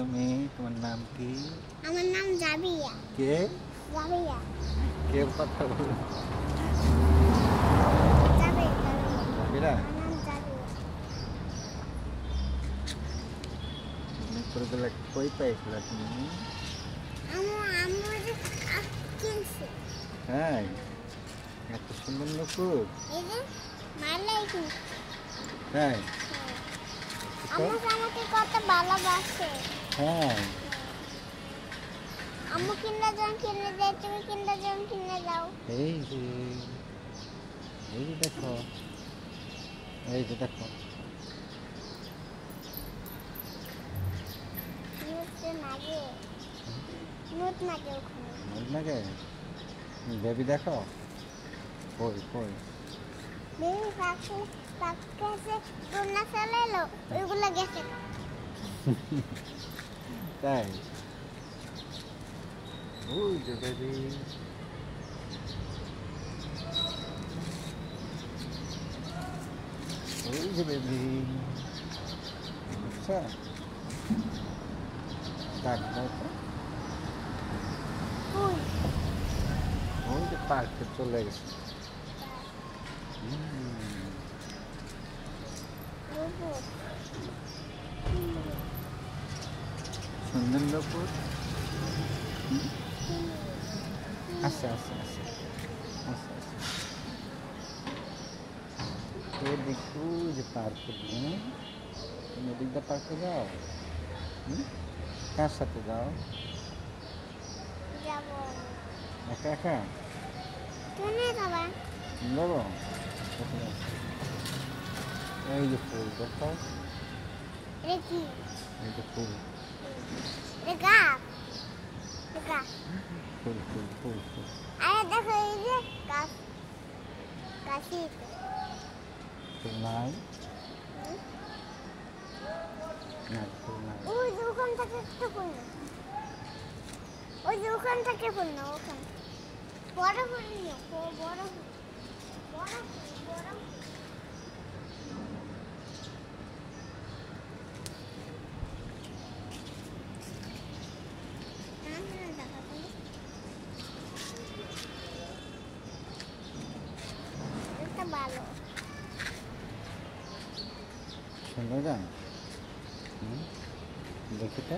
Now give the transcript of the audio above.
তুমি? তোমার নাম কি? আমার নাম জাবিয়া। কে? জাবিয়া। কে কথা বলে? জাবিয়া। জাবিরা? আমার নাম জাবিয়া। নুপুরগুলো কই পাইছিলা তুমি? আম্মু যে কিনছে। হ্যাঁ, এত সুন্দর নুপুর। এই যে মালাই কিনছে। হ্যাঁ। আম্মু আমাকে কত ভালোবাসে। হ্যাঁ। আম্মু কিনে দেয়, তুমি কিনে দাও। এই যে দেখো, এই যে দেখো। নুট নাগে ওখানে। নুট নাগে? বেবি দেখো। কই কই? বেবি পাখি বন্যা চলে এলো, ওইগুলো গেছে। তাই? ওই যে বেবি। ওই যে বেবি। আচ্ছা, ডাক দাও তো। ওই যে পার্কে চলে গেছে। সুন্দর নুপুর। আচ্ছা আচ্ছা আচ্ছা আচ্ছা আচ্ছা। এদিক ওই যে পার্কে, তুমি এদিক দিয়ে পার্কে যাও? কার সাথে যাও? যাবো। একা একা? তুমি যাবা? যাবো। এই যে ফুল দেখো। এটা কি? এই যে ফুল। এটা গাছ। ফুল ফুল ফুল ফুল। আরে দেখো, এই যে গাছ। গাছই তো। ফুল নাই? না, ফুল নাই। ওই যে ওখান থেকে একটু ফুল না। ওই যে ওখান থেকে ফুল না, ওখান। বড় ফুল নিও, বড় ফুল। বড় ফুল, বড় ফুল। ভালো সুন্দর গান। দেখি তো।